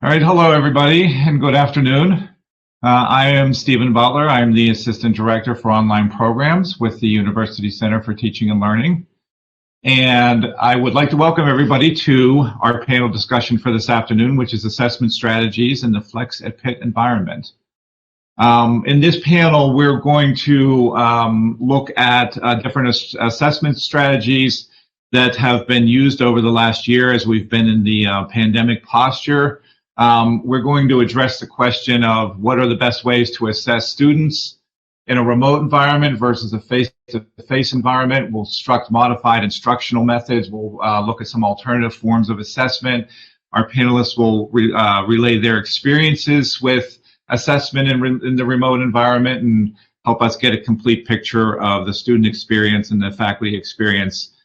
All right, hello everybody, and good afternoon. I am Stephen Butler. I'm the Assistant Director for Online Programs with the University Center for Teaching and Learning. And I would like to welcome everybody to our panel discussion for this afternoon, which is Assessment Strategies in the Flex Pitt environment. In this panel, we're going to look at different assessment strategies that have been used over the last year as we've been in the pandemic posture. We're going to address the question of what are the best ways to assess students in a remote environment versus a face-to-face environment. We'll instruct modified instructional methods. We'll look at some alternative forms of assessment. Our panelists will relay their experiences with assessment in the remote environment and help us get a complete picture of the student experience and the faculty experience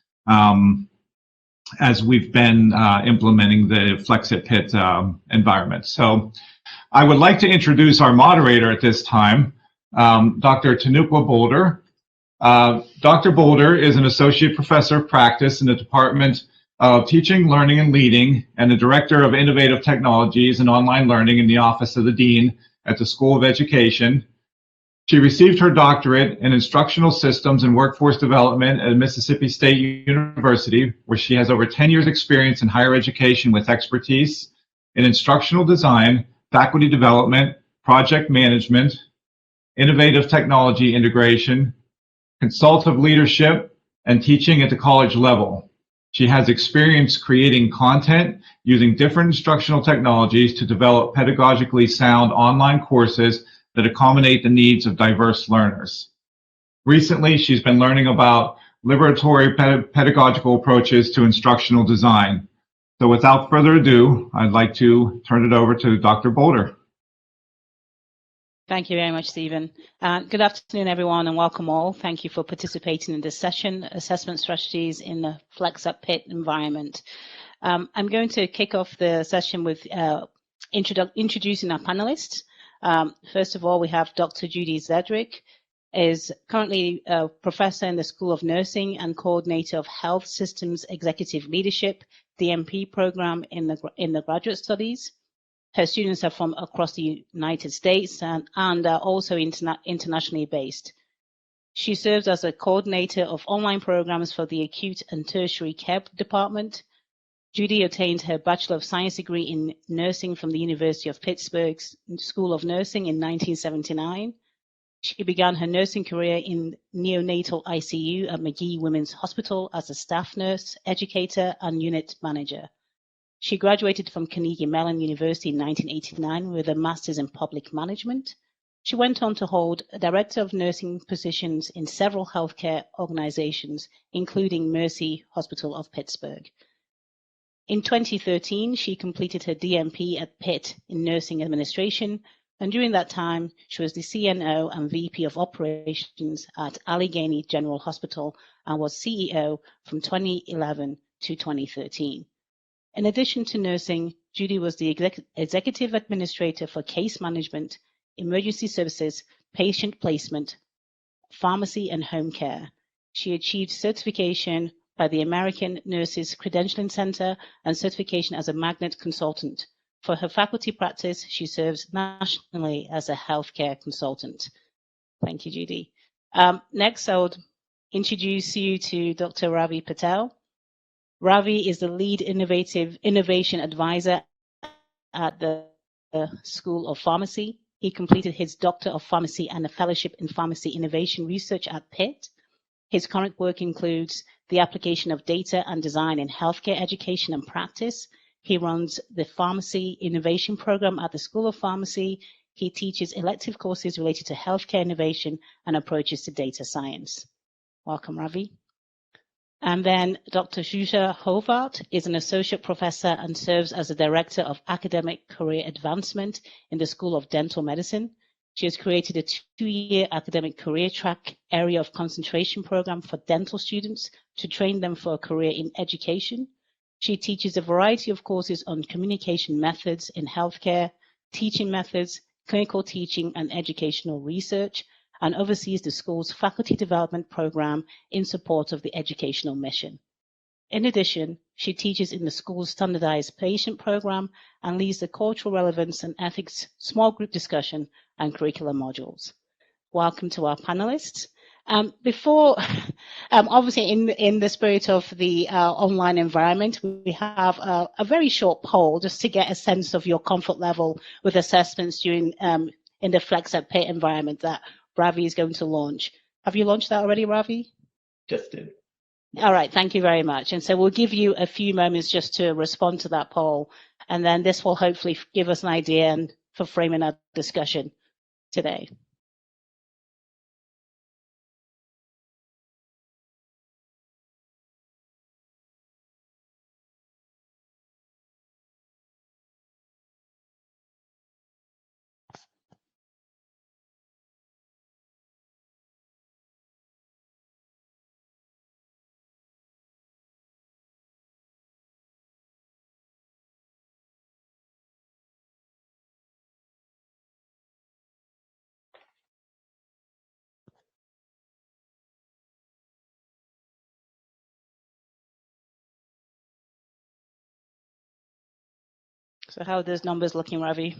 as we've been implementing the Flex Pitt environment. So I would like to introduce our moderator at this time, Dr. Tanukwa Boulder. Dr. Boulder is an associate professor of practice in the Department of Teaching, Learning, and Leading, and the Director of Innovative Technologies and Online Learning in the Office of the Dean at the School of Education. She received her doctorate in instructional systems and workforce development at Mississippi State University, where she has over 10 years experience in higher education with expertise in instructional design, faculty development, project management, innovative technology integration, consultative leadership, and teaching at the college level. She has experience creating content using different instructional technologies to develop pedagogically sound online courses that accommodate the needs of diverse learners. Recently, she's been learning about liberatory pedagogical approaches to instructional design. So without further ado, I'd like to turn it over to Dr. Boulder. Thank you very much, Stephen. Good afternoon, everyone, and welcome all. Thank you for participating in this session, Assessment Strategies in the Flex Pitt environment. I'm going to kick off the session with introducing our panelists. First of all, we have Dr. Judy Zedrick, is currently a professor in the School of Nursing and coordinator of Health Systems Executive Leadership, DMP program in the graduate studies. Her students are from across the United States and are also internationally based. She serves as a coordinator of online programs for the Acute and Tertiary Care Department. Judy obtained her Bachelor of Science degree in nursing from the University of Pittsburgh's School of Nursing in 1979. She began her nursing career in neonatal ICU at McGee Women's Hospital as a staff nurse, educator, and unit manager. She graduated from Carnegie Mellon University in 1989 with a master's in public management. She went on to hold a director of nursing positions in several healthcare organizations, including Mercy Hospital of Pittsburgh. In 2013, she completed her DMP at Pitt in nursing administration, and during that time, she was the CNO and VP of operations at Allegheny General Hospital and was CEO from 2011 to 2013. In addition to nursing, Judy was the executive administrator for case management, emergency services, patient placement, pharmacy, and home care. She achieved certification by the American Nurses Credentialing Center and certification as a magnet consultant. For her faculty practice, she serves nationally as a healthcare consultant. Thank you, Judy. Next, I would introduce you to Dr. Ravi Patel. Ravi is the lead innovation advisor at the School of Pharmacy. He completed his Doctor of Pharmacy and a fellowship in pharmacy innovation research at Pitt. His current work includes the application of data and design in healthcare education and practice. He runs the Pharmacy Innovation Program at the School of Pharmacy. He teaches elective courses related to healthcare innovation and approaches to data science. Welcome, Ravi. And then Dr. Shusha Hovart is an associate professor and serves as the director of academic career advancement in the School of Dental Medicine. She has created a 2-year academic career track area of concentration program for dental students to train them for a career in education. She teaches a variety of courses on communication methods in healthcare, teaching methods, clinical teaching, and educational research, and oversees the school's faculty development program in support of the educational mission. In addition, she teaches in the school's standardized patient program and leads the cultural relevance and ethics small group discussion and curriculum modules. Welcome to our panelists. Obviously in the spirit of the online environment, we have a very short poll just to get a sense of your comfort level with assessments during in the Flex Pitt environment that Ravi is going to launch. Have you launched that already, Ravi? Just did. All right, thank you very much. And so we'll give you a few moments just to respond to that poll, and then this will hopefully give us an idea and for framing our discussion today. So how are those numbers looking, Ravi?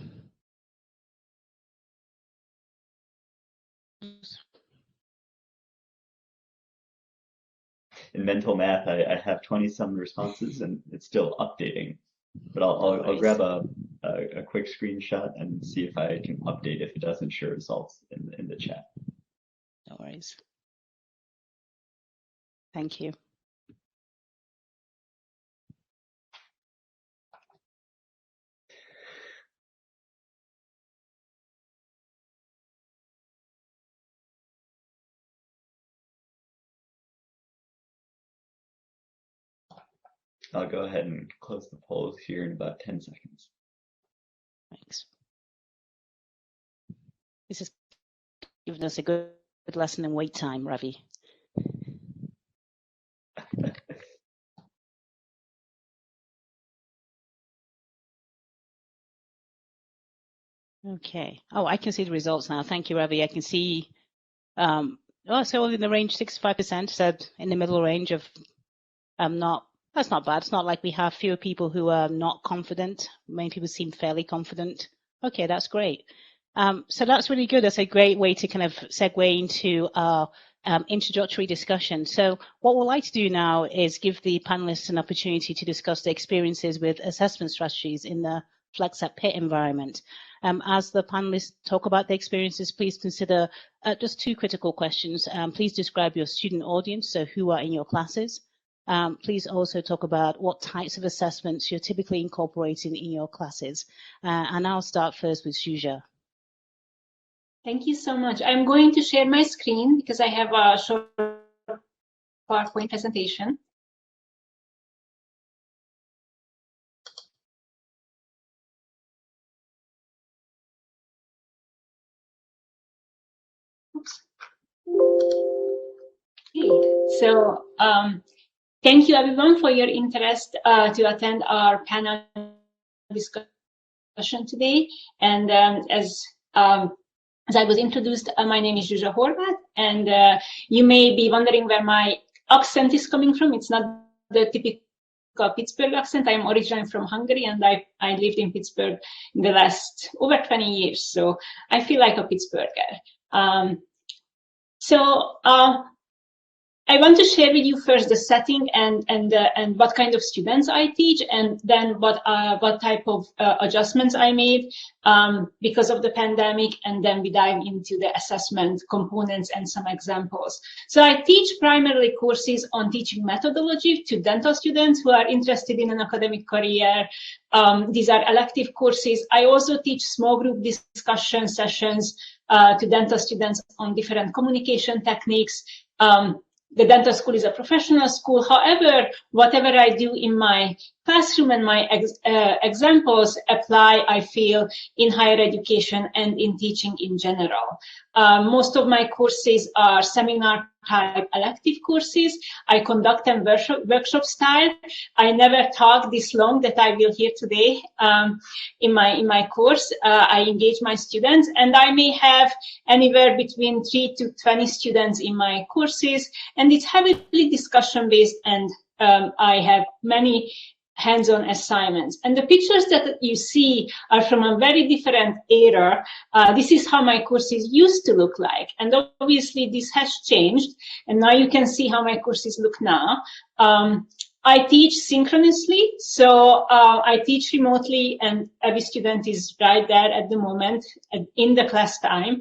In mental math, I have 20-some responses, and it's still updating. But I'll grab a quick screenshot and see if I can update if it doesn't show results in the chat. No worries. Thank you. I'll go ahead and close the polls here in about 10 seconds. Thanks. This is giving us a good lesson in wait time, Ravi. Okay. Oh, I can see the results now. Thank you, Ravi. I can see, so in the range 65%, said in the middle range of that's not bad. It's not like we have fewer people who are not confident. Many people seem fairly confident. Okay, that's great. So that's really good. That's a great way to kind of segue into our introductory discussion. So what we'd like to do now is give the panelists an opportunity to discuss their experiences with assessment strategies in the Flex Pitt environment. As the panelists talk about their experiences, please consider just two critical questions. Please describe your student audience, so who are in your classes. Please also talk about what types of assessments you're typically incorporating in your classes. And I'll start first with Shuja. Thank you so much. I'm going to share my screen because I have a short PowerPoint presentation. Oops. Okay. So thank you everyone for your interest to attend our panel discussion today. And as I was introduced, my name is Zsuzsa Horváth, and you may be wondering where my accent is coming from. It's not the typical Pittsburgh accent. I'm originally from Hungary, and I lived in Pittsburgh in the last over 20 years, so I feel like a Pittsburgher. I want to share with you first the setting and what kind of students I teach, and then what type of adjustments I made because of the pandemic, and then we dive into the assessment components and some examples. So I teach primarily courses on teaching methodology to dental students who are interested in an academic career. These are elective courses. I also teach small group discussion sessions to dental students on different communication techniques. The dental school is a professional school. However, whatever I do in my classroom and my examples apply, I feel, in higher education and in teaching in general. Most of my courses are seminar type elective courses. I conduct them workshop style. I never talk this long that I will hear today in my course. I engage my students, and I may have anywhere between 3 to 20 students in my courses, and it's heavily discussion based and I have many hands-on assignments. And the pictures that you see are from a very different era. This is how my courses used to look like. And obviously this has changed. And now you can see how my courses look now. I teach synchronously, so I teach remotely, and every student is right there at the moment in the class time.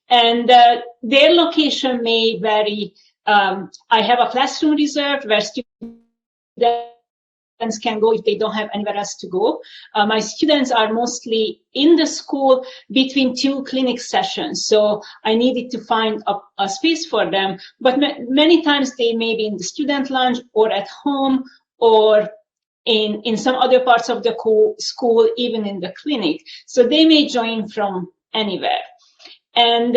And their location may vary. I have a classroom reserved where students can go if they don't have anywhere else to go. My students are mostly in the school between 2 clinic sessions, so I needed to find a space for them. But many times they may be in the student lounge or at home or in some other parts of the school, even in the clinic. So they may join from anywhere. And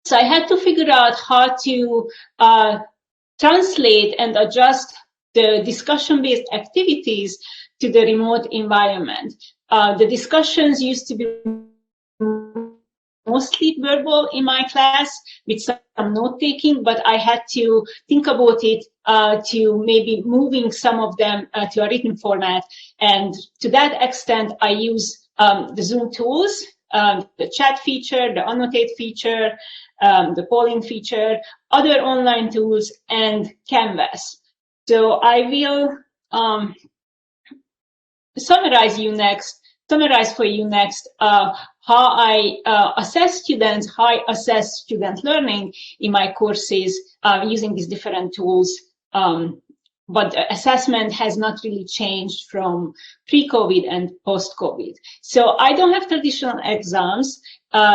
so I had to figure out how to translate and adjust the discussion-based activities to the remote environment. The discussions used to be mostly verbal in my class with some note-taking, but I had to think about it to maybe moving some of them to a written format. And to that extent, I use the Zoom tools, the chat feature, the annotate feature, the polling feature, other online tools, and Canvas. So I will summarize for you next how I assess students, how I assess student learning in my courses using these different tools. But the assessment has not really changed from pre-COVID and post-COVID. So I don't have traditional exams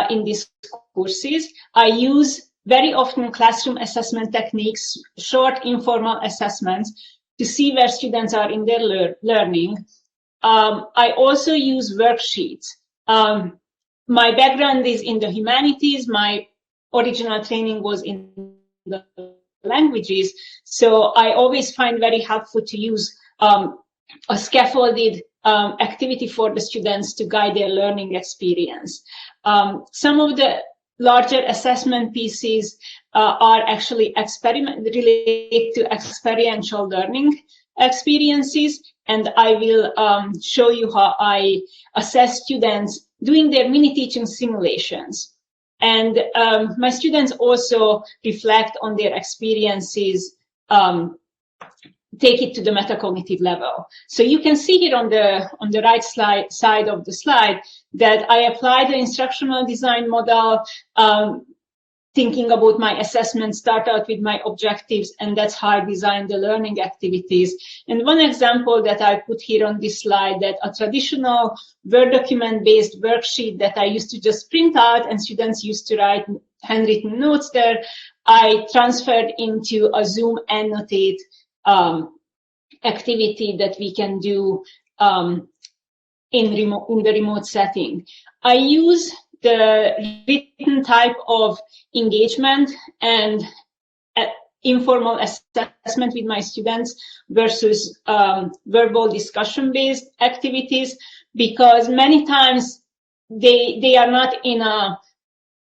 in these courses. I use very often classroom assessment techniques, short informal assessments to see where students are in their learning. I also use worksheets. My background is in the humanities. My original training was in the languages. So I always find very helpful to use a scaffolded activity for the students to guide their learning experience. Some of the larger assessment pieces are actually related to experiential learning experiences, and I will show you how I assess students doing their mini teaching simulations. And my students also reflect on their experiences, take it to the metacognitive level. So you can see here on the right side of the slide that I apply the instructional design model, thinking about my assessment, start out with my objectives, and that's how I design the learning activities. And one example that I put here on this slide, that a traditional Word document-based worksheet that I used to just print out and students used to write handwritten notes there, I transferred into a Zoom annotate activity that we can do in the remote setting. I use the written type of engagement and informal assessment with my students versus verbal discussion-based activities, because many times they are not in an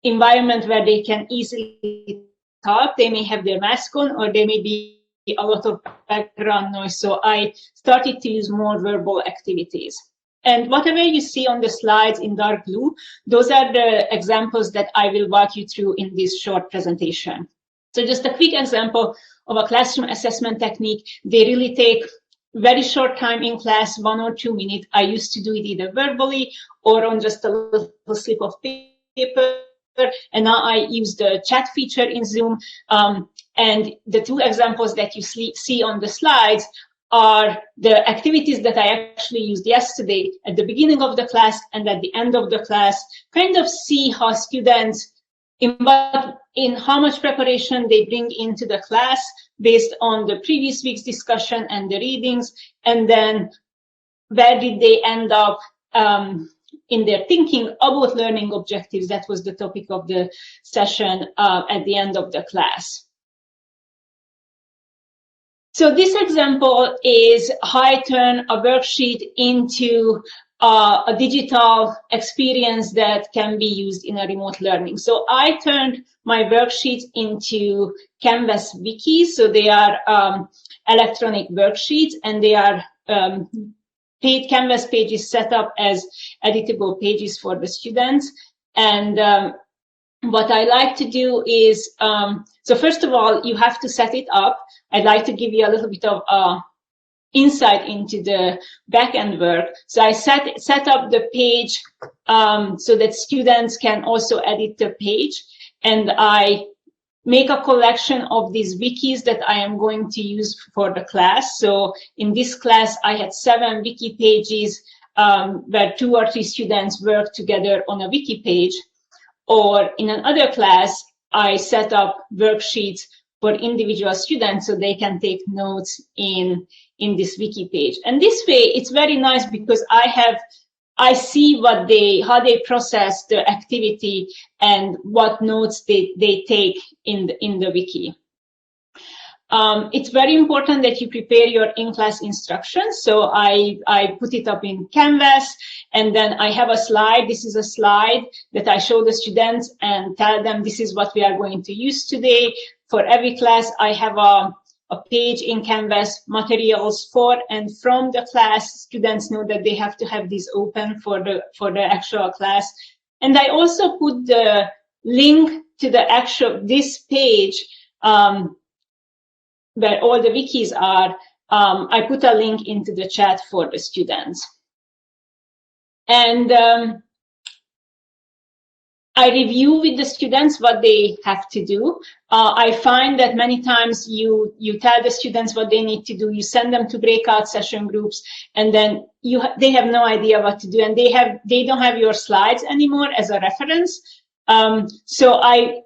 environment where they can easily talk. They may have their mask on, or there may be a lot of background noise. So I started to use more verbal activities. And whatever you see on the slides in dark blue, those are the examples that I will walk you through in this short presentation. So just a quick example of a classroom assessment technique. They really take very short time in class, 1 or 2 minutes. I used to do it either verbally or on just a little slip of paper. And now I use the chat feature in Zoom. And the 2 examples that you see on the slides are the activities that I actually used yesterday at the beginning of the class and at the end of the class, kind of see how students, in how much preparation they bring into the class based on the previous week's discussion and the readings, and then where did they end up in their thinking about learning objectives. That was the topic of the session at the end of the class. So this example is how I turn a worksheet into a digital experience that can be used in a remote learning. So I turned my worksheets into Canvas wikis. So they are electronic worksheets, and they are paid Canvas pages set up as editable pages for the students. And what I like to do is, so first of all, you have to set it up. I'd like to give you a little bit of insight into the backend work. So I set up the page so that students can also edit the page, and I make a collection of these wikis that I am going to use for the class. So in this class, I had 7 wiki pages where 2 or 3 students work together on a wiki page. Or in another class, I set up worksheets for individual students so they can take notes in this wiki page. And this way, it's very nice because I see how they process the activity and what notes they take in the wiki. It's very important that you prepare your in-class instructions. So I put it up in Canvas, and then I have a slide. This is a slide that I show the students and tell them this is what we are going to use today. For every class, I have a page in Canvas, materials for and from the class. Students know that they have to have these open for the actual class. And I also put the link to this page where all the wikis are. I put a link into the chat for the students. And I review with the students what they have to do. I find that many times you tell the students what they need to do, you send them to breakout session groups, and then they have no idea what to do, and they don't have your slides anymore as a reference. So I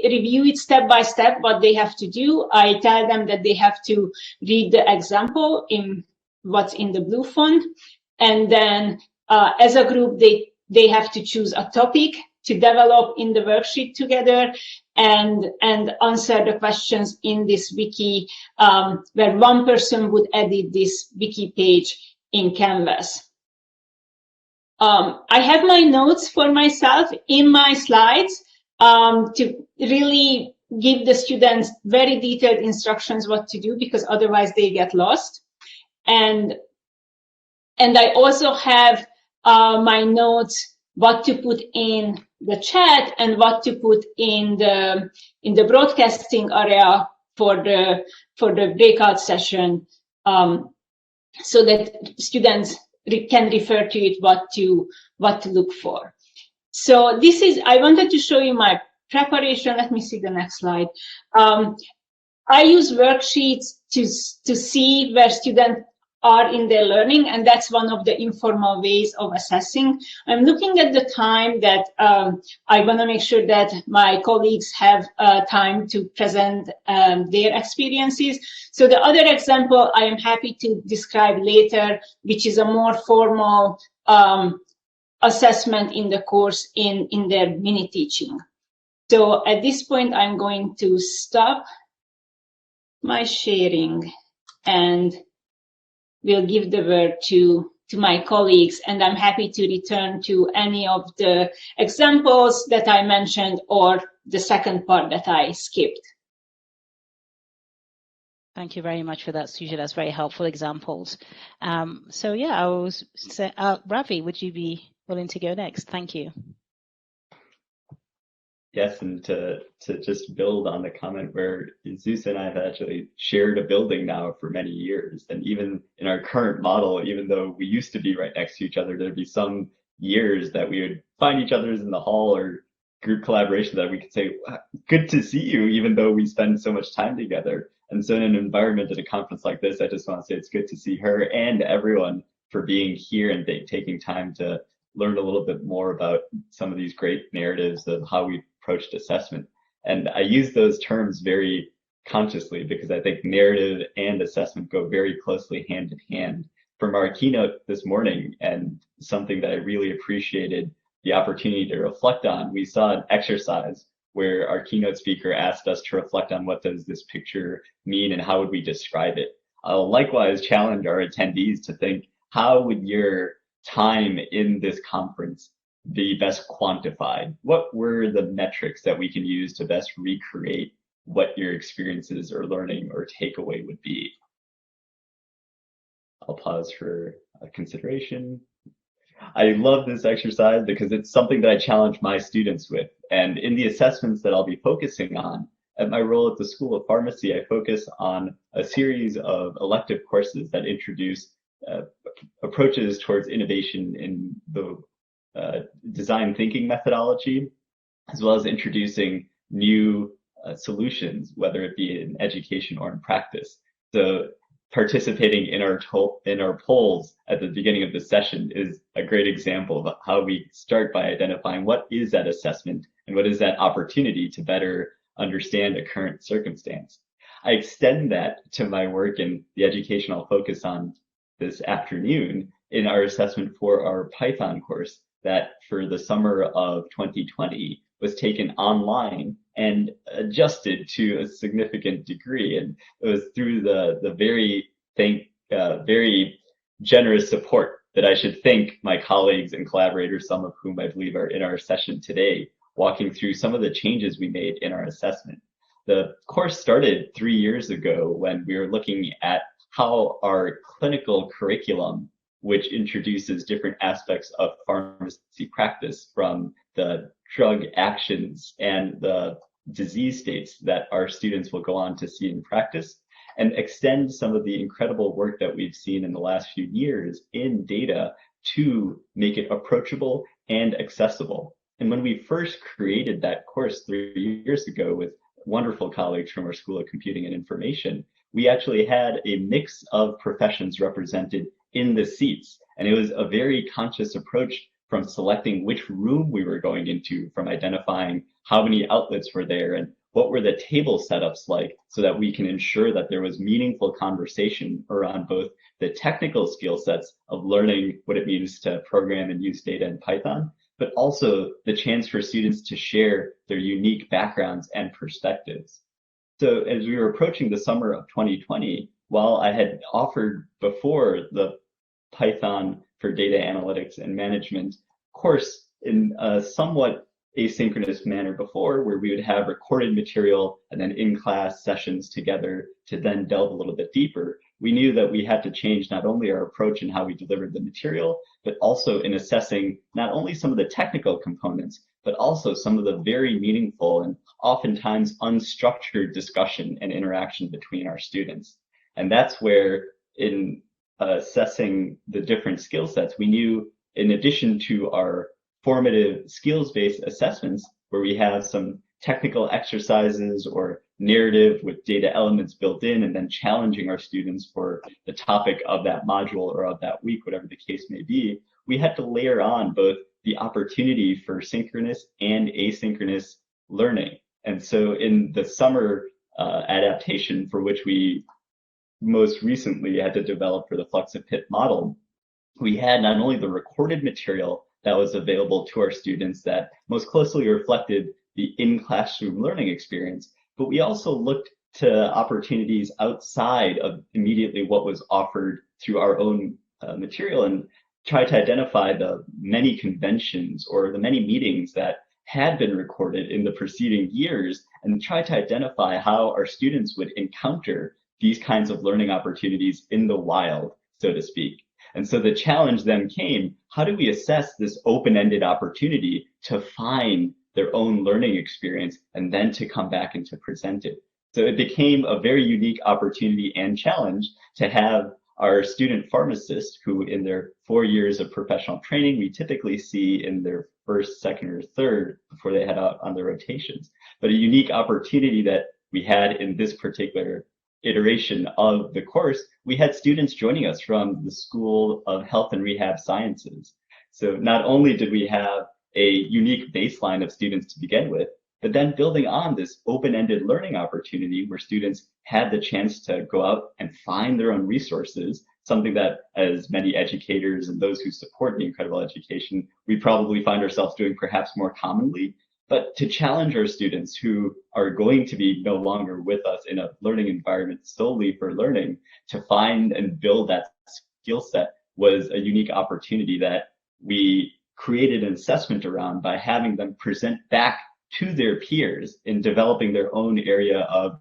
review it step by step what they have to do. I tell them that they have to read the example in what's in the blue font, and then as a group they have to choose a topic to develop in the worksheet together and answer the questions in this wiki, where one person would edit this wiki page in Canvas. I have my notes for myself in my slides to really give the students very detailed instructions what to do, because otherwise they get lost. And I also have my notes, what to put in the chat and what to put in the broadcasting area for the breakout session, so that students can refer to it what to look for. So this is, I wanted to show you my preparation. Let me see the next slide. I use worksheets to see where students are in their learning, and that's one of the informal ways of assessing. I'm looking at the time that I want to make sure that my colleagues have time to present their experiences. So the other example I am happy to describe later, which is a more formal assessment in the course in their mini teaching. So at this point, I'm going to stop my sharing and we'll give the word to my colleagues, and I'm happy to return to any of the examples that I mentioned or the second part that I skipped. Thank you very much for that, Suja. That's very helpful examples. So yeah, I was say, Ravi, would you be willing to go next? Thank you. Yes, and to just build on the comment where Zeus and I have actually shared a building now for many years. And even in our current model, even though we used to be right next to each other, there'd be some years that we would find each other in the hall or group collaboration that we could say, good to see you, even though we spend so much time together. And so in an environment at a conference like this, I just want to say it's good to see her and everyone for being here and taking time to learn a little bit more about some of these great narratives of how we approached assessment. And I use those terms very consciously because I think narrative and assessment go very closely hand in hand. From our keynote this morning, and something that I really appreciated the opportunity to reflect on, we saw an exercise where our keynote speaker asked us to reflect on what does this picture mean and how would we describe it. I'll likewise challenge our attendees to think, how would your time in this conference be best quantified? What were the metrics that we can use to best recreate what your experiences or learning or takeaway would be. I'll pause for consideration. I love this exercise because it's something that I challenge my students with. And in the assessments that I'll be focusing on, at my role at the School of Pharmacy, I focus on a series of elective courses that introduce approaches towards innovation in the design thinking methodology, as well as introducing new solutions, whether it be in education or in practice. So participating in our polls at the beginning of the session is a great example of how we start by identifying what is that assessment and what is that opportunity to better understand a current circumstance. I extend that to my work in the education I'll focus on this afternoon in our assessment for our Python course that for the summer of 2020 was taken online and adjusted to a significant degree. And it was through the very generous support that I should thank my colleagues and collaborators, some of whom I believe are in our session today, walking through some of the changes we made in our assessment. The course started 3 years ago when we were looking at how our clinical curriculum, which introduces different aspects of pharmacy practice from the drug actions and the disease states that our students will go on to see in practice, and extend some of the incredible work that we've seen in the last few years in data to make it approachable and accessible. And when we first created that course 3 years ago with wonderful colleagues from our School of Computing and Information, we actually had a mix of professions represented in the seats. And it was a very conscious approach from selecting which room we were going into, from identifying how many outlets were there and what were the table setups like, so that we can ensure that there was meaningful conversation around both the technical skill sets of learning what it means to program and use data in Python, but also the chance for students to share their unique backgrounds and perspectives. So as we were approaching the summer of 2020, while I had offered before the Python for data analytics and management course in a somewhat asynchronous manner before, where we would have recorded material and then in-class sessions together to then delve a little bit deeper, we knew that we had to change not only our approach in how we delivered the material, but also in assessing not only some of the technical components, but also some of the very meaningful and oftentimes unstructured discussion and interaction between our students. And that's where, in assessing the different skill sets, we knew, in addition to our formative skills-based assessments, where we have some technical exercises or narrative with data elements built in, and then challenging our students for the topic of that module or of that week, whatever the case may be, we had to layer on both the opportunity for synchronous and asynchronous learning. And so in the summer adaptation, for which we most recently had to develop for the Flex Pitt model, we had not only the recorded material that was available to our students that most closely reflected the in-classroom learning experience, but we also looked to opportunities outside of immediately what was offered through our own material, and tried to identify the many conventions or the many meetings that had been recorded in the preceding years, and try to identify how our students would encounter these kinds of learning opportunities in the wild, so to speak. And so the challenge then came, how do we assess this open-ended opportunity to find their own learning experience and then to come back and to present it? So it became a very unique opportunity and challenge to have our student pharmacists, who in their 4 years of professional training, we typically see in their first, second, or third before they head out on their rotations. But a unique opportunity that we had in this particular iteration of the course, we had students joining us from the School of Health and Rehab Sciences. So not only did we have a unique baseline of students to begin with, but then building on this open-ended learning opportunity where students had the chance to go out and find their own resources, something that, as many educators and those who support the incredible education, we probably find ourselves doing perhaps more commonly. But to challenge our students who are going to be no longer with us in a learning environment solely for learning, to find and build that skill set was a unique opportunity that we created an assessment around by having them present back to their peers in developing their own area of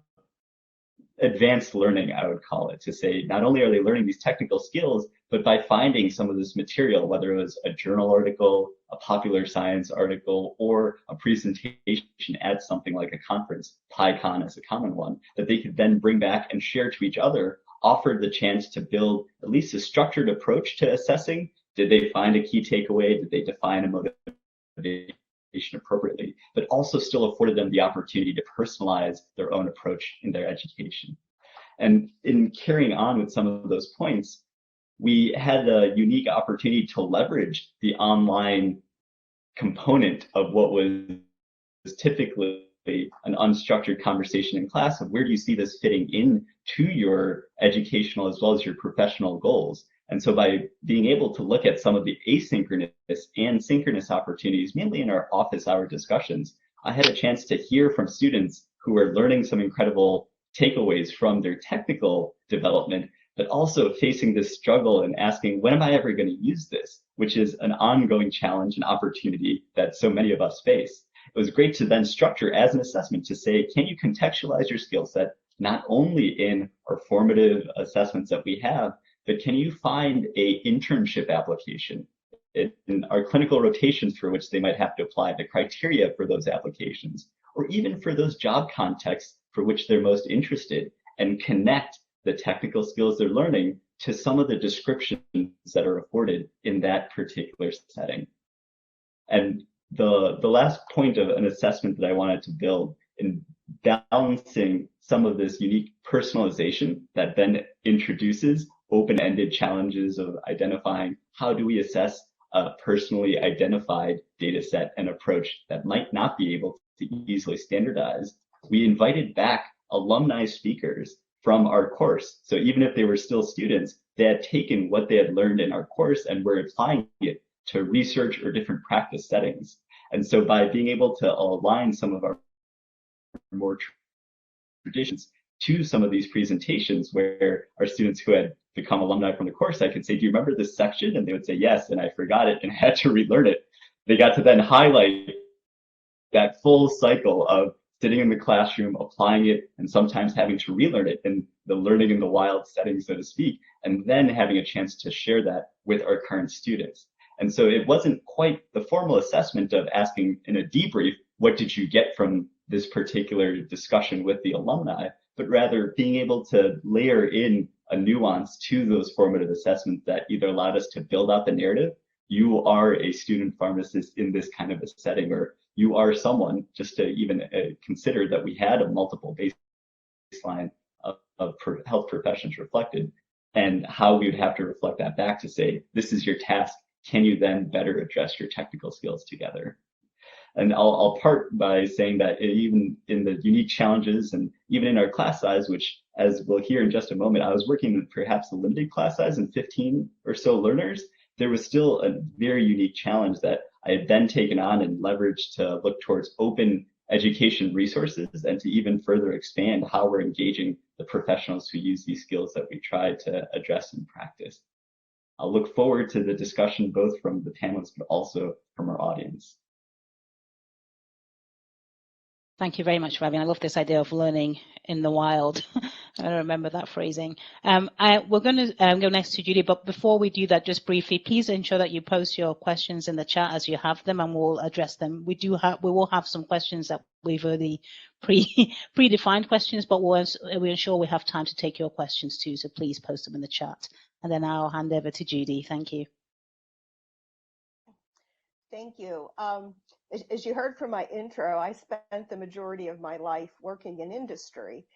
advanced learning, I would call it, to say not only are they learning these technical skills, but by finding some of this material, whether it was a journal article, a popular science article, or a presentation at something like a conference, PyCon is a common one, that they could then bring back and share to each other, offered the chance to build at least a structured approach to assessing. Did they find a key takeaway? Did they define a motivation appropriately, but also still afforded them the opportunity to personalize their own approach in their education. And in carrying on with some of those points, we had a unique opportunity to leverage the online component of what was typically an unstructured conversation in class of where do you see this fitting in to your educational as well as your professional goals. And so by being able to look at some of the asynchronous and synchronous opportunities, mainly in our office hour discussions, I had a chance to hear from students who were learning some incredible takeaways from their technical development, but also facing this struggle and asking, when am I ever going to use this? Which is an ongoing challenge and opportunity that so many of us face. It was great to then structure as an assessment to say, can you contextualize your skill set, not only in our formative assessments that we have, but can you find a internship application in our clinical rotations for which they might have to apply the criteria for those applications, or even for those job contexts for which they're most interested, and connect the technical skills they're learning to some of the descriptions that are afforded in that particular setting. And the last point of an assessment that I wanted to build in balancing some of this unique personalization that then introduces open-ended challenges of identifying how do we assess a personally identified data set and approach that might not be able to easily standardize. We invited back alumni speakers from our course. So even if they were still students, they had taken what they had learned in our course and were applying it to research or different practice settings. And so by being able to align some of our more traditions to some of these presentations where our students who had become alumni from the course, I could say, do you remember this section? And they would say, yes, and I forgot it and had to relearn it. They got to then highlight that full cycle of sitting in the classroom, applying it, and sometimes having to relearn it in the learning in the wild setting, so to speak, and then having a chance to share that with our current students. And so it wasn't quite the formal assessment of asking in a debrief, what did you get from this particular discussion with the alumni, but rather being able to layer in a nuance to those formative assessments that either allowed us to build out the narrative, you are a student pharmacist in this kind of a setting, or you are someone, just to even consider that we had a multiple baseline of health professions reflected, and how we would have to reflect that back to say, this is your task. Can you then better address your technical skills together? And I'll part by saying that even in the unique challenges and even in our class size, which as we'll hear in just a moment, I was working with perhaps a limited class size and 15 or so learners, there was still a very unique challenge that I had then taken on and leveraged to look towards open education resources and to even further expand how we're engaging the professionals who use these skills that we try to address in practice. I'll look forward to the discussion both from the panelists, but also from our audience. Thank you very much, Ravi. I love this idea of learning in the wild. I remember that phrasing. We're going to go next to Judy, but before we do that, just briefly, please ensure that you post your questions in the chat as you have them, and we'll address them. We will have some questions that we've already predefined questions, but we'll ensure we have time to take your questions too. So please post them in the chat, and then I'll hand over to Judy. Thank you. Thank you. As you heard from my intro, I spent the majority of my life working in industry.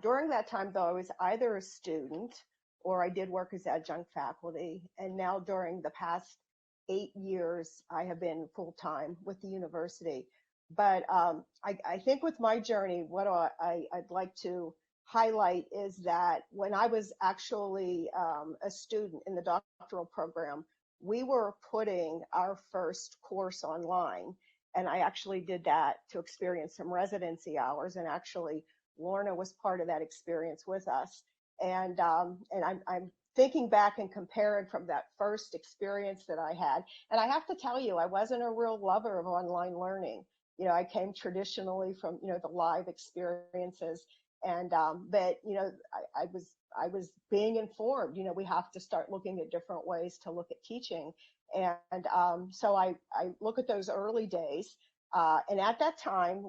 During that time, though, I was either a student or I did work as adjunct faculty. And now during the past 8 years, I have been full-time with the university. But I think with my journey, what I'd like to highlight is that when I was actually a student in the doctoral program, we were putting our first course online. And I actually did that to experience some residency hours. And actually, Lorna was part of that experience with us. And I'm thinking back and comparing from that first experience that I had. And I have to tell you, I wasn't a real lover of online learning. I came traditionally from, the live experiences, and but I was being informed. We have to start looking at different ways to look at teaching, and so I look at those early days, and at that time,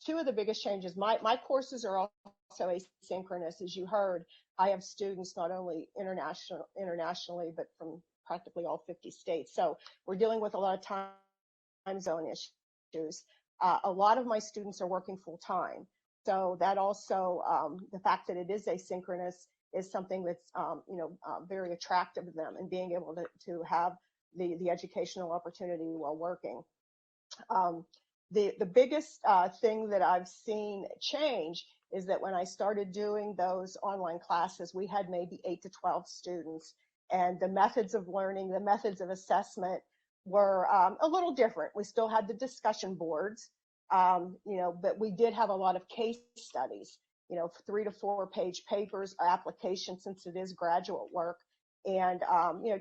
two of the biggest changes. My courses are also asynchronous, as you heard. I have students not only internationally, but from practically all 50 states. So we're dealing with a lot of time zone issues. A lot of my students are working full time. So that also, the fact that it is asynchronous is something that's, very attractive to them, and being able to have the educational opportunity while working. The biggest thing that I've seen change is that when I started doing those online classes, we had maybe 8 to 12 students, and the methods of learning, the methods of assessment were a little different. We still had the discussion boards, but we did have a lot of case studies, 3 to 4 page papers, applications, since it is graduate work, and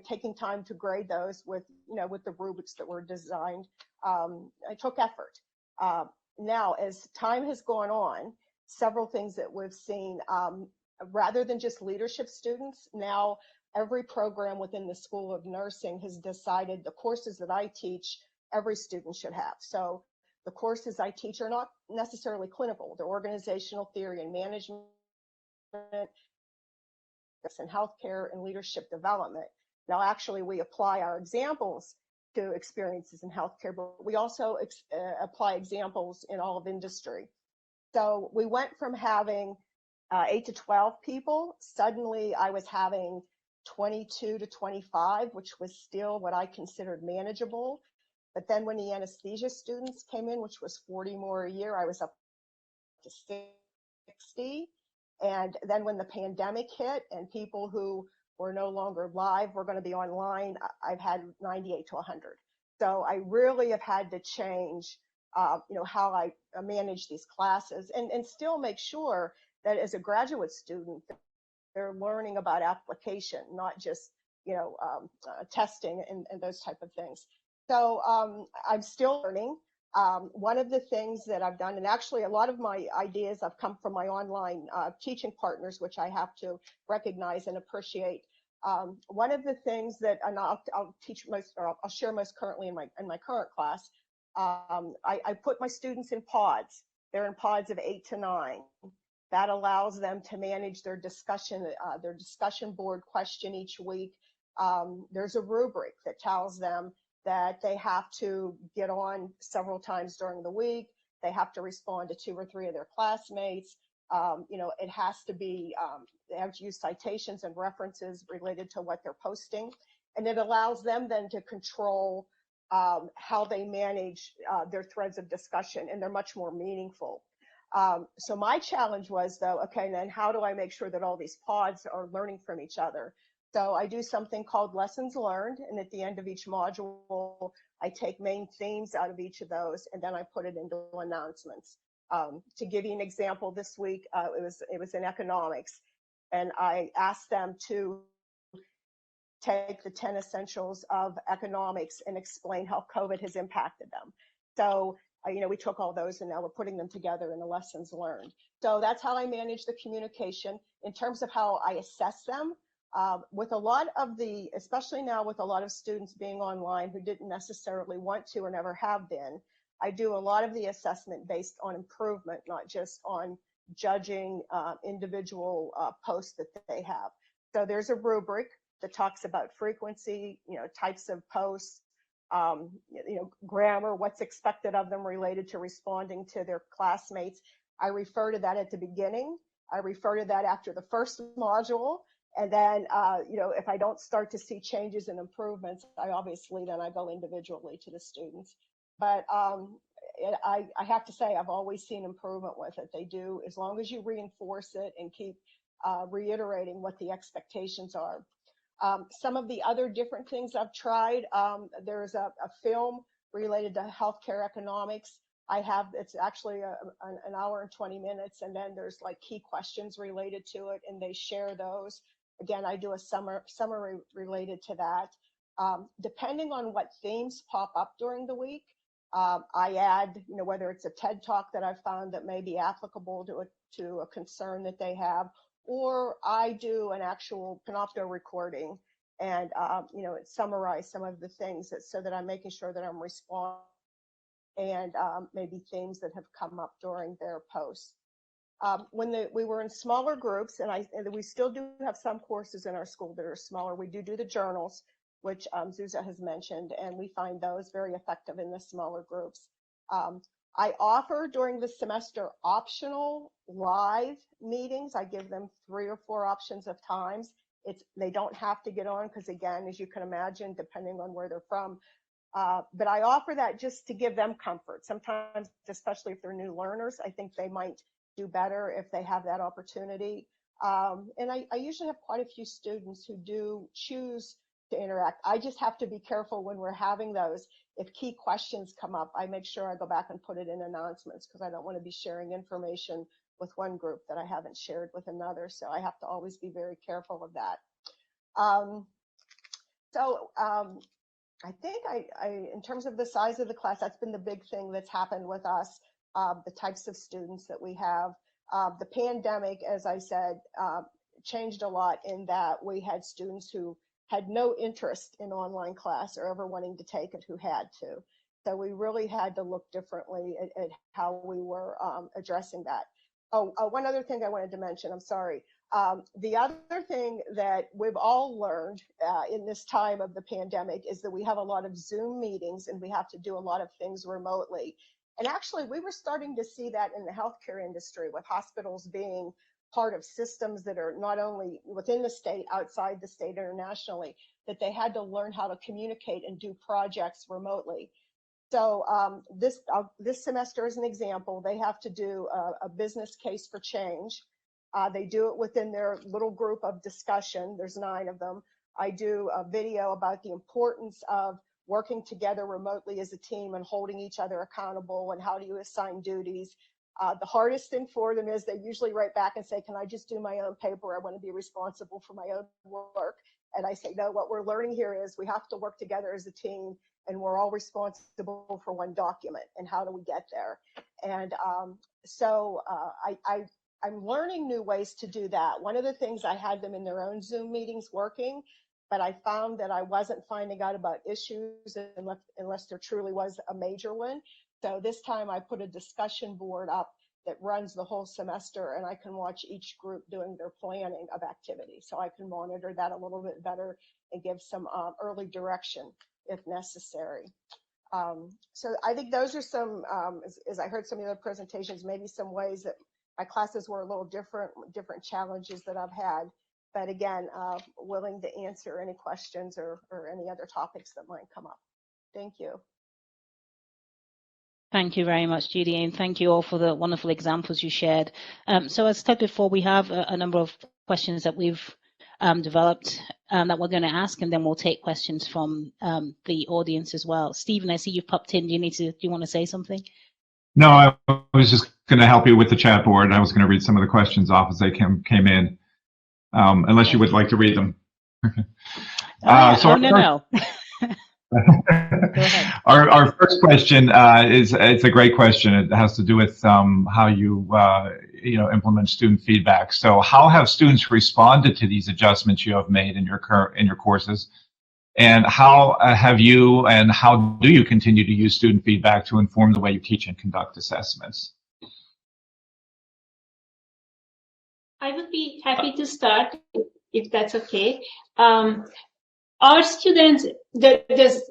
taking time to grade those with the rubrics that were designed. I took effort. Now, as time has gone on, several things that we've seen, rather than just leadership students, now every program within the School of Nursing has decided the courses that I teach, every student should have. So the courses I teach are not necessarily clinical. They're organizational theory and management, and healthcare and leadership development. Now, actually, we apply our examples to experiences in healthcare, but we also apply examples in all of industry. So we went from having 8 to 12 people. Suddenly, I was having 22 to 25, which was still what I considered manageable. But then when the anesthesia students came in, which was 40 more a year, I was up to 60. And then when the pandemic hit and people who were no longer live were going to be online, I've had 98 to 100. So I really have had to change, how I manage these classes, and still make sure that as a graduate student, they're learning about application, not just, testing and those type of things. So I'm still learning. One of the things that I've done, and actually a lot of my ideas have come from my online teaching partners, which I have to recognize and appreciate. One of the things that, and I'll teach most, or I'll share most currently in my current class, I put my students in pods. They're in pods of 8 to 9. That allows them to manage their discussion board question each week. There's a rubric that tells them that they have to get on several times during the week. They have to respond to 2 or 3 of their classmates. It has to be, they have to use citations and references related to what they're posting. And it allows them then to control how they manage their threads of discussion, and they're much more meaningful. So my challenge was, though, okay, then how do I make sure that all these pods are learning from each other? So I do something called lessons learned, and at the end of each module, I take main themes out of each of those, and then I put it into announcements. To give you an example, this week it was in economics, and I asked them to take the 10 essentials of economics and explain how COVID has impacted them. So we took all those, and now we're putting them together in the lessons learned. So that's how I manage the communication. In terms of how I assess them, with a lot of especially now with a lot of students being online who didn't necessarily want to or never have been, I do a lot of the assessment based on improvement, not just on judging individual posts that they have. So there's a rubric that talks about frequency, types of posts, grammar, what's expected of them related to responding to their classmates. I refer to that at the beginning. I refer to that after the first module. And then, if I don't start to see changes and improvements, I go individually to the students. But I have to say, I've always seen improvement with it. They do, as long as you reinforce it and keep reiterating what the expectations are. Some of the other different things I've tried, there's a film related to healthcare economics. It's actually an hour and 20 minutes, and then there's like key questions related to it, and they share those. Again, I do a summary related to that. Depending on what themes pop up during the week, I add, whether it's a TED Talk that I've found that may be applicable to a concern that they have, or I do an actual Panopto recording and, summarize some of the things so that I'm making sure that I'm responding and maybe themes that have come up during their posts. When we were in smaller groups, and we still do have some courses in our school that are smaller, we do the journals, which Zuza has mentioned, and we find those very effective in the smaller groups. I offer during the semester optional live meetings. I give them 3 or 4 options of times. They don't have to get on because, again, as you can imagine, depending on where they're from. But I offer that just to give them comfort. Sometimes, especially if they're new learners, I think they might do better if they have that opportunity. And I usually have quite a few students who do choose to interact. I just have to be careful when we're having those. If key questions come up, I make sure I go back and put it in announcements because I don't want to be sharing information with one group that I haven't shared with another. So I have to always be very careful of that. I think in terms of the size of the class, that's been the big thing that's happened with us, the types of students that we have. The pandemic, as I said, changed a lot in that we had students who had no interest in online class or ever wanting to take it who had to. So we really had to look differently at how we were addressing that. One other thing I wanted to mention, I'm sorry. The other thing that we've all learned in this time of the pandemic is that we have a lot of Zoom meetings and we have to do a lot of things remotely. And actually, we were starting to see that in the healthcare industry with hospitals being part of systems that are not only within the state, outside the state, internationally, that they had to learn how to communicate and do projects remotely. So this semester, as an example, they have to do a business case for change. They do it within their little group of discussion. There's 9 of them. I do a video about the importance of working together remotely as a team and holding each other accountable and how do you assign duties. The hardest thing for them is they usually write back and say, can I just do my own paper? I want to be responsible for my own work. And I say, no, what we're learning here is we have to work together as a team and we're all responsible for one document. And how do we get there? And I'm learning new ways to do that. One of the things, I had them in their own Zoom meetings working, but I found that I wasn't finding out about issues unless there truly was a major one. So this time I put a discussion board up that runs the whole semester, and I can watch each group doing their planning of activities. So I can monitor that a little bit better and give some early direction if necessary. So I think those are some, as I heard some of the other presentations, maybe some ways that my classes were a little different challenges that I've had. But again, willing to answer any questions or any other topics that might come up. Thank you. Thank you very much, Judy, and thank you all for the wonderful examples you shared. So as said before, we have a number of questions that we've developed that we're going to ask, and then we'll take questions from the audience as well. Stephen, I see you've popped in. Do you want to say something? No, I was just going to help you with the chat board. I was going to read some of the questions off as they came in, unless you would like to read them. No. Our first question it's a great question. It has to do with how you implement student feedback. So how have students responded to these adjustments you have made in your courses, and how do you continue to use student feedback to inform the way you teach and conduct assessments? I would be happy to start if that's okay. Our students, the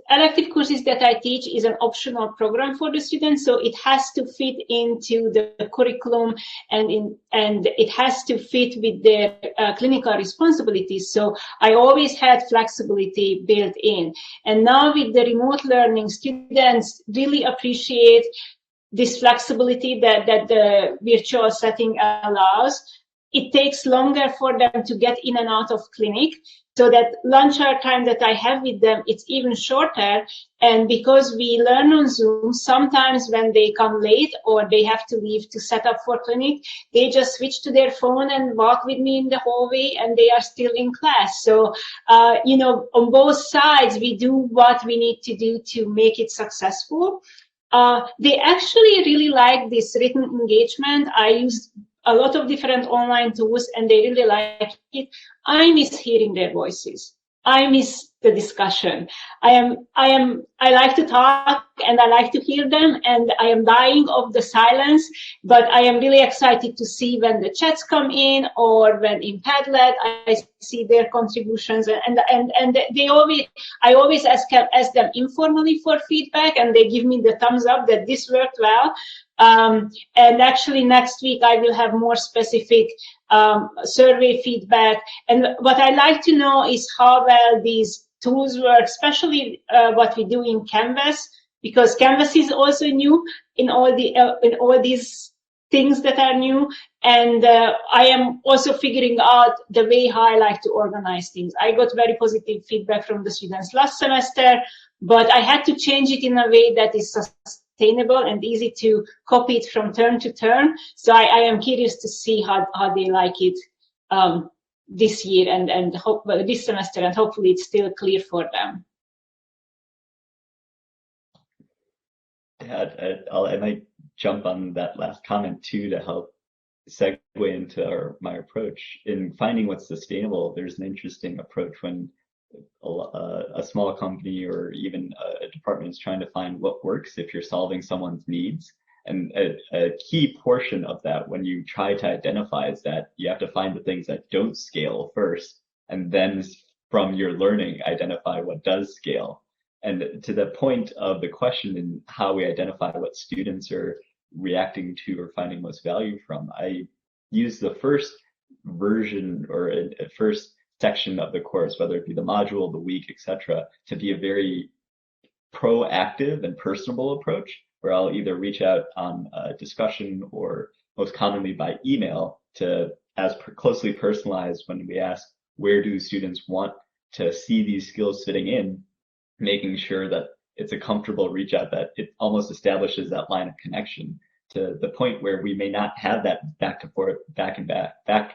elective courses that I teach is an optional program for the students, so it has to fit into the curriculum and it has to fit with their clinical responsibilities. So I always had flexibility built in. And now with the remote learning, students really appreciate this flexibility that the virtual setting allows. It takes longer for them to get in and out of clinic, so that lunch hour time that I have with them, it's even shorter. And because we learn on Zoom, sometimes when they come late or they have to leave to set up for clinic, they just switch to their phone and walk with me in the hallway and they are still in class. So, on both sides, we do what we need to do to make it successful. They actually really like this written engagement. I used a lot of different online tools and they really like it. I miss hearing their voices. I miss the discussion. I like to talk and I like to hear them, and I am dying of the silence, but I am really excited to see when the chats come in or when in Padlet I see their contributions, and I always ask them informally for feedback, and they give me the thumbs up that this worked well. And actually next week I will have more specific survey feedback. And what I like to know is how well these tools work, especially what we do in Canvas, because Canvas is also new in all these things that are new. And I am also figuring out the way how I like to organize things. I got very positive feedback from the students last semester, but I had to change it in a way that is sustainable and easy to copy it from turn to turn. So I am curious to see how they like it this year and this semester, and hopefully it's still clear for them. Yeah, I might jump on that last comment too to help segue into my approach. In finding what's sustainable, there's an interesting approach when a small company or even a department is trying to find what works if you're solving someone's needs. And a key portion of that, when you try to identify, is that you have to find the things that don't scale first, and then from your learning, identify what does scale. And to the point of the question in how we identify what students are reacting to or finding most value from, I use the first version or a first section of the course, whether it be the module, the week, etc., to be a very proactive and personable approach, where I'll either reach out on a discussion or most commonly by email to as closely personalized when we ask where do students want to see these skills fitting in, making sure that it's a comfortable reach out, that it almost establishes that line of connection to the point where we may not have that back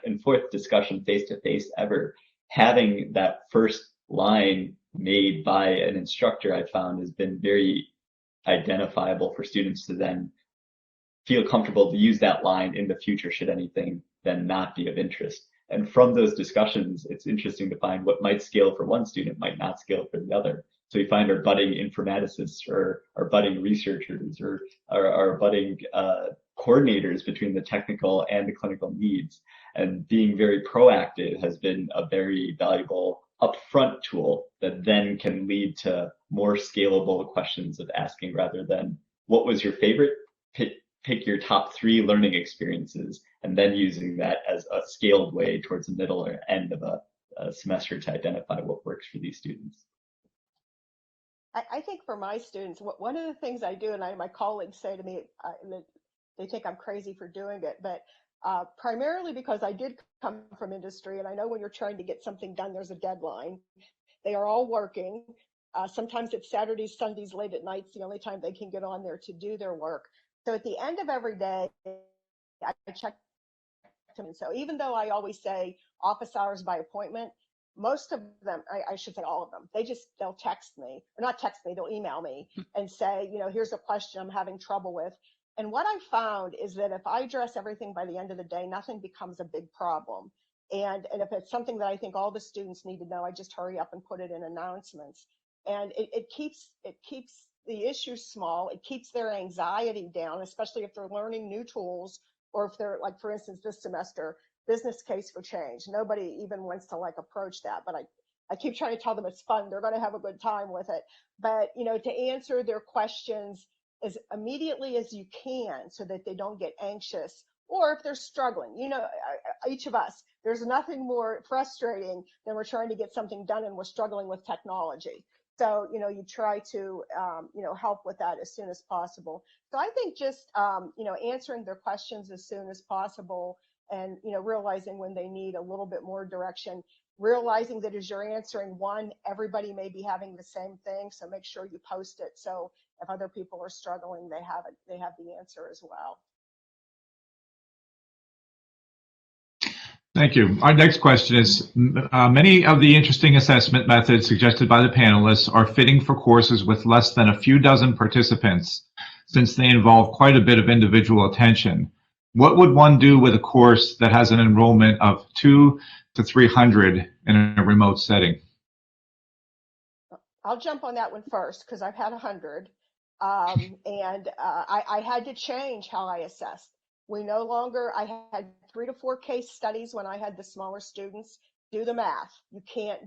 and forth discussion face to face ever. Having that first line made by an instructor, I found, has been very identifiable for students to then feel comfortable to use that line in the future should anything then not be of interest. And from those discussions, it's interesting to find what might scale for one student might not scale for the other. So we find our budding informaticists or our budding researchers or our budding coordinators between the technical and the clinical needs. And being very proactive has been a very valuable upfront tool that then can lead to more scalable questions of asking, rather than what was your favorite, pick your top 3 learning experiences, and then using that as a scaled way towards the middle or end of a semester to identify what works for these students. I think for my students, one of the things I do, and my colleagues say to me, they think I'm crazy for doing it, but primarily because I did come from industry, and I know when you're trying to get something done, there's a deadline. They are all working. Sometimes it's Saturdays, Sundays, late at night. It's the only time they can get on there to do their work. So at the end of every day, I check them. So even though I always say office hours by appointment, most of them, I should say all of them, they'll text me, or not text me, they'll email me and say, here's a question I'm having trouble with. And what I found is that if I address everything by the end of the day, nothing becomes a big problem. And if it's something that I think all the students need to know, I just hurry up and put it in announcements. And it keeps the issue small. It keeps their anxiety down, especially if they're learning new tools, or if they're, like, for instance, this semester, business case for change. Nobody even wants to approach that, but I keep trying to tell them it's fun. They're going to have a good time with it. But, to answer their questions as immediately as you can so that they don't get anxious, or if they're struggling, each of us, there's nothing more frustrating than we're trying to get something done and we're struggling with technology. So, you try to, help with that as soon as possible. So I think just, answering their questions as soon as possible, and, realizing when they need a little bit more direction, realizing that as you're answering one, everybody may be having the same thing. So make sure you post it. So if other people are struggling, they have the answer as well. Thank you. Our next question is, many of the interesting assessment methods suggested by the panelists are fitting for courses with less than a few dozen participants. since they involve quite a bit of individual attention. What would one do with a course that has an enrollment of 200 to 300 in a remote setting? I'll jump on that one first because I've had 100. I had to change how I assessed. We no longer, I had 3 to 4 case studies when I had the smaller students. Do the math. You can't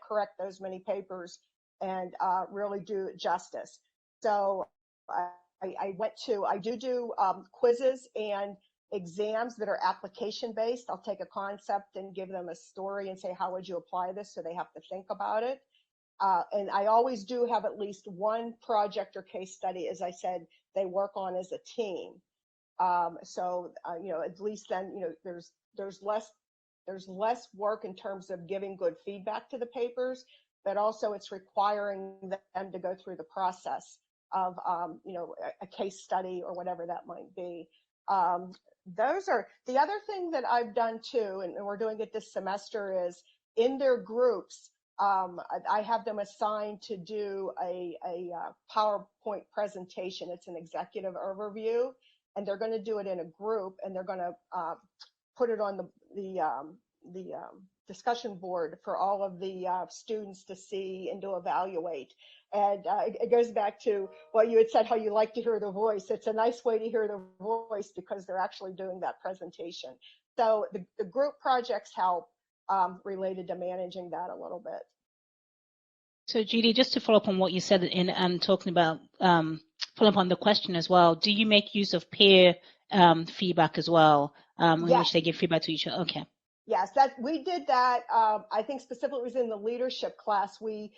correct those many papers and really do it justice. So I do quizzes and exams that are application based. I'll take a concept and give them a story and say, how would you apply this? So they have to think about it. And I always do have at least one project or case study, as I said, they work on as a team. At least then, there's less work in terms of giving good feedback to the papers, but also it's requiring them to go through the process of, a case study or whatever that might be. Those are the other thing that I've done too, and we're doing it this semester, is in their groups, I have them assigned to do a PowerPoint presentation. It's an executive overview, and they're going to do it in a group, and they're going to put it on the discussion board for all of the students to see and to evaluate. And it goes back to what you had said, how you like to hear the voice. It's a nice way to hear the voice because they're actually doing that presentation. So the group projects help related to managing that a little bit. So Judy, just to follow up on what you said in talking about, follow up on the question as well, do you make use of peer feedback as well, in Yes. which they give feedback to each other? Okay. Yes, we did that. I think specifically it was in the leadership class. We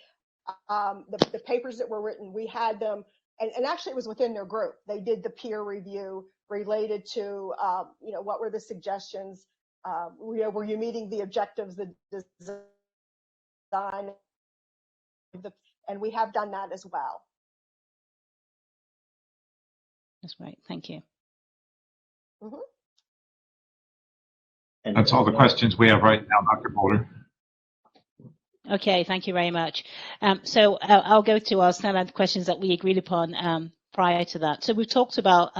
the papers that were written, we had them, and actually it was within their group. They did the peer review related to what were the suggestions. Were you meeting the objectives, the design, and we have done that as well. That's right. Thank you. Mm-hmm. And That's all the questions we have right now, Dr. Boulder. Okay, thank you very much. So I'll go to our standard questions that we agreed upon prior to that. So we've talked about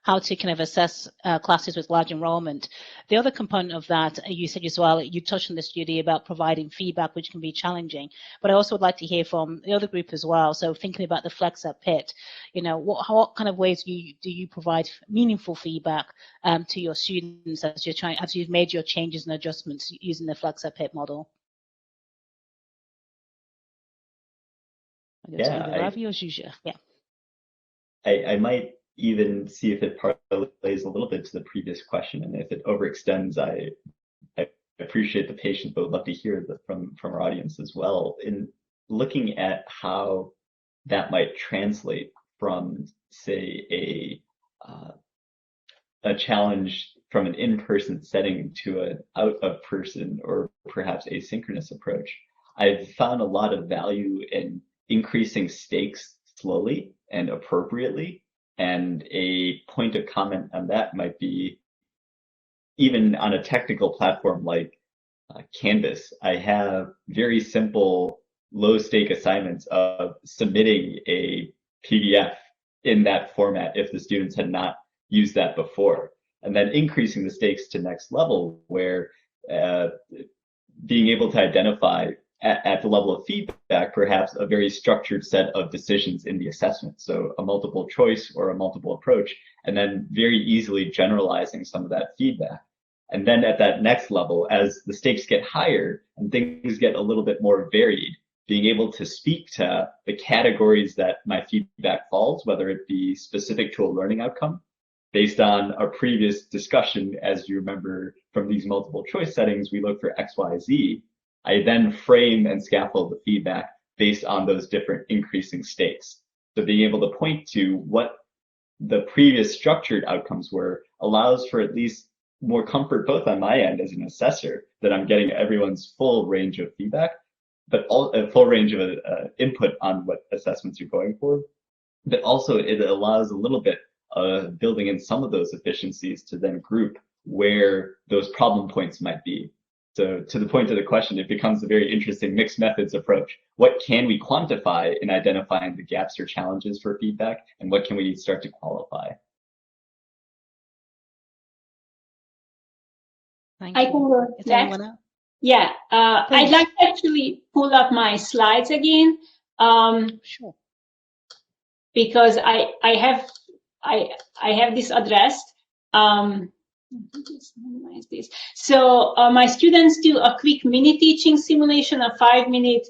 how to kind of assess classes with large enrollment. The other component of that, you said as well, you touched on this, Judy, about providing feedback, which can be challenging. But I also would like to hear from the other group as well. So thinking about the Flex Pitt, what kind of ways do you provide meaningful feedback to your students as you've made your changes and adjustments using the Flex Pitt model? Yeah, Yeah. I might even see if it parlays a little bit to the previous question, and if it overextends, I appreciate the patience, but would love to hear from our audience as well. In looking at how that might translate from, say, a challenge from an in-person setting to an out-of-person or perhaps asynchronous approach, I've found a lot of value in increasing stakes slowly and appropriately. And a point of comment on that might be, even on a technical platform like Canvas, I have very simple low stake assignments of submitting a PDF in that format if the students had not used that before. And then increasing the stakes to next level, where being able to identify at the level of feedback, perhaps a very structured set of decisions in the assessment. So a multiple choice or a multiple approach, and then very easily generalizing some of that feedback. And then at that next level, as the stakes get higher and things get a little bit more varied, being able to speak to the categories that my feedback falls, whether it be specific to a learning outcome, based on our previous discussion, as you remember from these multiple choice settings, we look for X, Y, Z. I then frame and scaffold the feedback based on those different increasing stakes. So being able to point to what the previous structured outcomes were allows for at least more comfort, both on my end as an assessor, that I'm getting everyone's full range of feedback, but a full range of input on what assessments you're going for. But also it allows a little bit of building in some of those efficiencies to then group where those problem points might be. So to the point of the question, it becomes a very interesting mixed methods approach. What can we quantify in identifying the gaps or challenges for feedback, and what can we start to qualify? Thank I you. can go Is next. anyone else? Yeah, I'd like to actually pull up my slides again, Sure. because I have this addressed. Let's minimize this. So my students do a quick mini teaching simulation, a 5-minute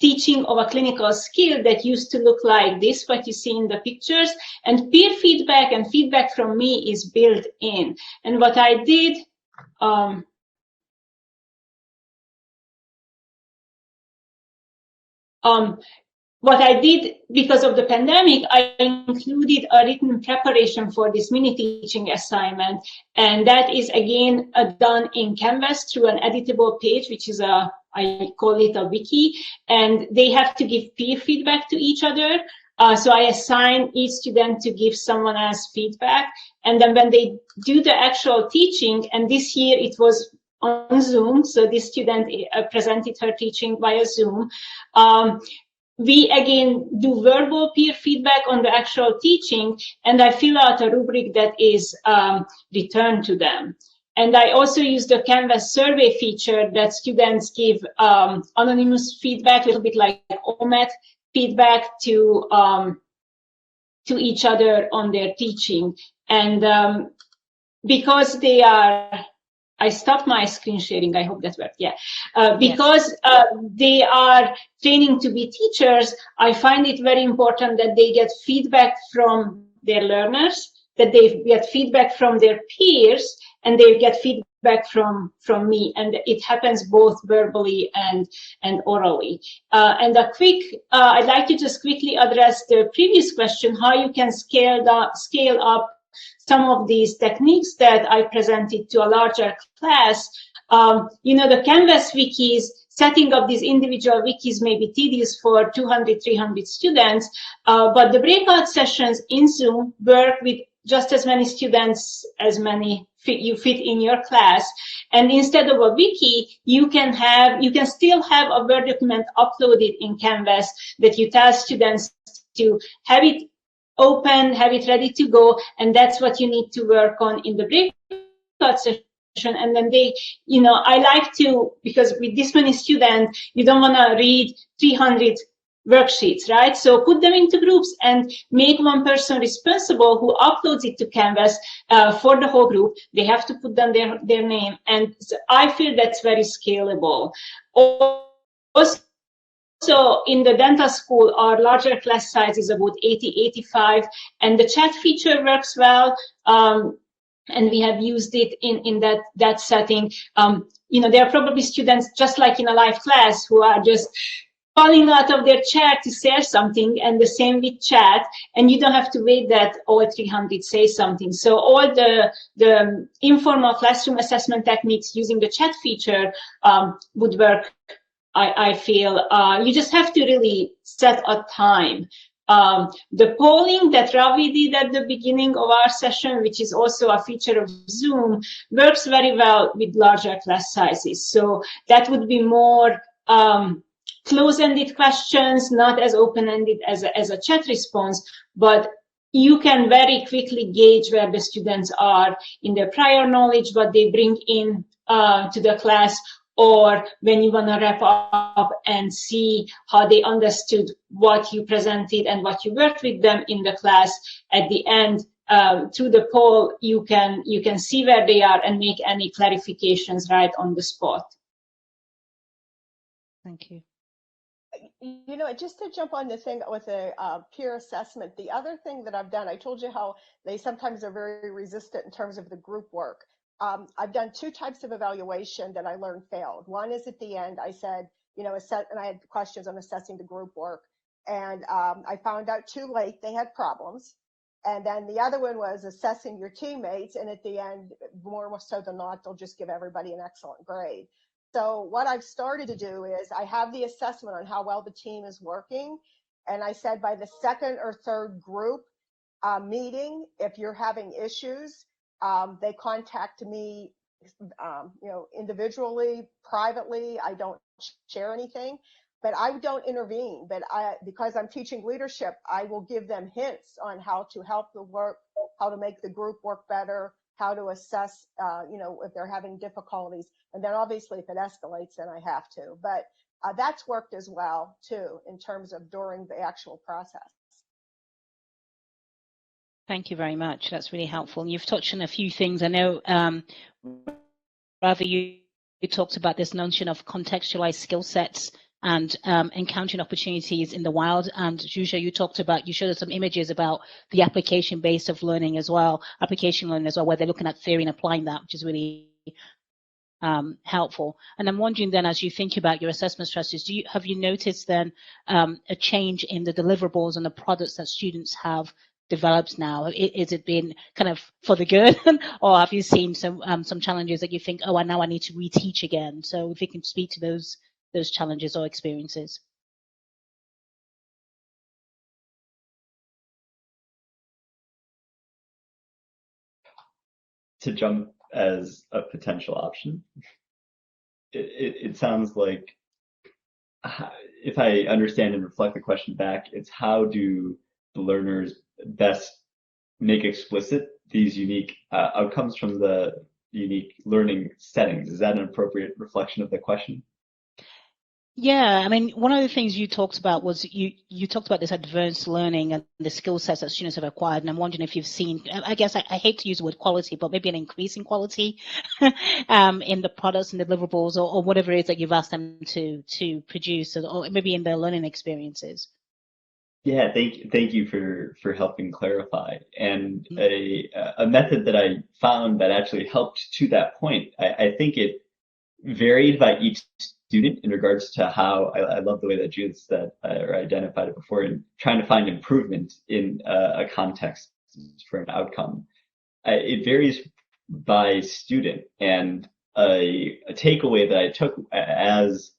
teaching of a clinical skill that used to look like this, what you see in the pictures, and peer feedback and feedback from me is built in. And what I did, what I did, because of the pandemic, I included a written preparation for this mini teaching assignment. And that is again done in Canvas through an editable page, which is I call it a wiki. And they have to give peer feedback to each other. So I assign each student to give someone else feedback. And then when they do the actual teaching, and this year it was on Zoom, so this student presented her teaching via Zoom. We again do verbal peer feedback on the actual teaching, and I fill out a rubric that is returned to them. And I also use the Canvas survey feature that students give anonymous feedback, a little bit like OMET feedback to each other on their teaching. And because they are, I stopped my screen sharing. I hope that worked. Yeah, because they are training to be teachers, I find it very important that they get feedback from their learners, that they get feedback from their peers, and they get feedback from me. And it happens both verbally and orally. And I'd like to just quickly address the previous question: how you can scale up some of these techniques that I presented to a larger class. The Canvas wikis, setting up these individual wikis may be tedious for 200, 300 students, but the breakout sessions in Zoom work with just as many students as many you fit in your class. And instead of a wiki, you can still have a Word document uploaded in Canvas that you tell students to have it open, have it ready to go, and that's what you need to work on in the breakout session. And then I like to, because with this many students, you don't want to read 300 worksheets, right? So put them into groups and make one person responsible who uploads it to Canvas for the whole group. They have to put down their name, and so I feel that's very scalable. Also, in the dental school, our larger class size is about 80, 85, and the chat feature works well. And we have used it in that setting. There are probably students, just like in a live class, who are just falling out of their chair to say something, and the same with chat, and you don't have to wait that all 300 say something. So all the informal classroom assessment techniques using the chat feature would work. I feel you just have to really set a time. The polling that Ravi did at the beginning of our session, which is also a feature of Zoom, works very well with larger class sizes. So that would be more close-ended questions, not as open-ended as a chat response, but you can very quickly gauge where the students are in their prior knowledge, what they bring in to the class, or when you want to wrap up and see how they understood what you presented and what you worked with them in the class. At the end, through the poll, you can see where they are and make any clarifications right on the spot. Thank you. Just to jump on the thing with the peer assessment, the other thing that I've done, I told you how they sometimes are very resistant in terms of the group work. I've done 2 types of evaluation that I learned failed. One is at the end, I said, and I had questions on assessing the group work. And I found out too late they had problems. And then the other one was assessing your teammates. And at the end, more so than not, they'll just give everybody an excellent grade. So what I've started to do is I have the assessment on how well the team is working. And I said by the 2nd or 3rd group meeting, if you're having issues, they contact me individually, privately. I don't share anything, but I don't intervene. But because I'm teaching leadership, I will give them hints on how to help the work, how to make the group work better, how to assess, if they're having difficulties. And then obviously if it escalates, then I have to. But that's worked as well too, in terms of during the actual process. Thank you very much. That's really helpful. You've touched on a few things. I know, Ravi, you talked about this notion of contextualized skill sets and encountering opportunities in the wild. And Zsuzsa, you showed us some images about the application base of learning as well, application learning as well, where they're looking at theory and applying that, which is really helpful. And I'm wondering then, as you think about your assessment strategies, have you noticed then a change in the deliverables and the products that students have developed now? Is it been kind of for the good, or have you seen some challenges that you think, oh, now I need to reteach again? So if you can speak to those challenges or experiences. To jump as a potential option, it sounds like, if I understand and reflect the question back, it's how do the learners best make explicit these unique outcomes from the unique learning settings? Is that an appropriate reflection of the question? Yeah, I mean, one of the things you talked about was you talked about this advanced learning and the skill sets that students have acquired, and I'm wondering if you've seen, I guess I hate to use the word quality, but maybe an increasing quality in the products and deliverables or whatever it is that you've asked them to produce, or maybe in their learning experiences. Yeah, thank you for helping clarify. And a method that I found that actually helped to that point, I think it varied by each student in regards to how, I love the way that Judith said or identified it before, in trying to find improvement in a context for an outcome. It varies by student, and a takeaway that I took as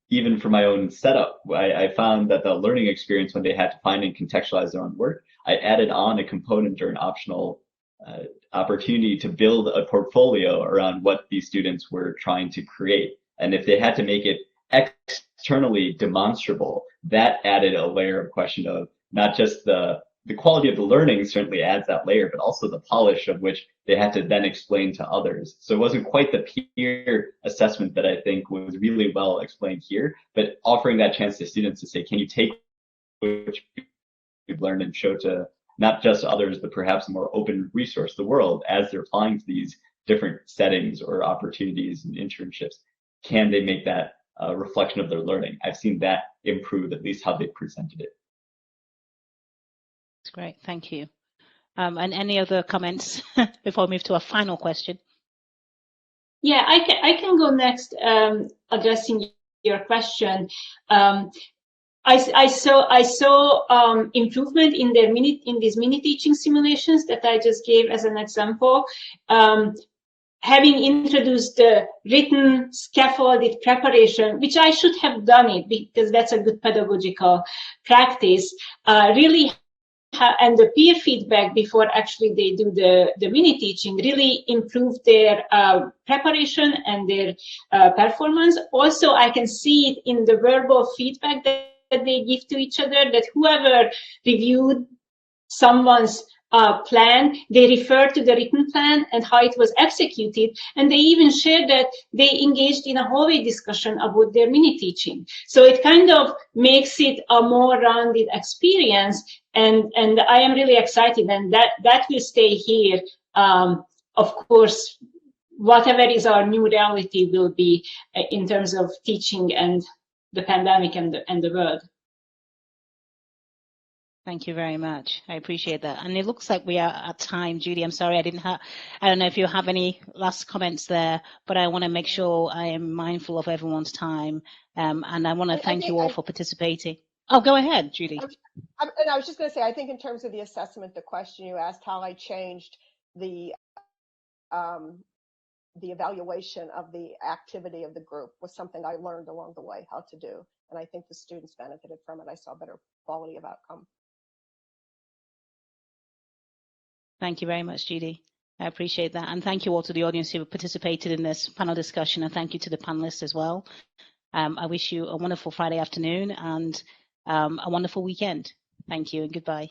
even for my own setup, I found that the learning experience, when they had to find and contextualize their own work, I added on a component or an optional opportunity to build a portfolio around what these students were trying to create. And if they had to make it externally demonstrable, that added a layer of question of not just the quality of the learning certainly adds that layer, but also the polish of which they had to then explain to others. So it wasn't quite the peer assessment that I think was really well explained here, but offering that chance to students to say, can you take what you've learned and show to not just others, but perhaps a more open resource, the world, as they're applying to these different settings or opportunities and internships? Can they make that a reflection of their learning? I've seen that improve at least how they presented it. That's great, thank you. And any other comments before we move to a final question? Yeah, I can go next, addressing your question. I saw improvement in these mini teaching simulations that I just gave as an example. Having introduced the written scaffolded preparation, which I should have done it because that's a good pedagogical practice, really. And the peer feedback before actually they do the mini teaching really improve their preparation and their performance. Also, I can see it in the verbal feedback that they give to each other, that whoever reviewed someone's plan, they refer to the written plan and how it was executed, and they even shared that they engaged in a hallway discussion about their mini teaching. So it kind of makes it a more rounded experience, and I am really excited, and that will stay here. Of course, whatever is our new reality will be in terms of teaching and the pandemic and the world. Thank you very much. I appreciate that. And it looks like we are at time. Judy, I'm sorry, I don't know if you have any last comments there, but I want to make sure I am mindful of everyone's time. And I want to thank you all for participating. Oh, go ahead, Judy. And I was just going to say, I think in terms of the assessment, the question you asked, how I changed the evaluation of the activity of the group was something I learned along the way how to do. And I think the students benefited from it. I saw better quality of outcome. Thank you very much, Judy. I appreciate that. And thank you all to the audience who participated in this panel discussion, and thank you to the panelists as well. I wish you a wonderful Friday afternoon and a wonderful weekend. Thank you and goodbye.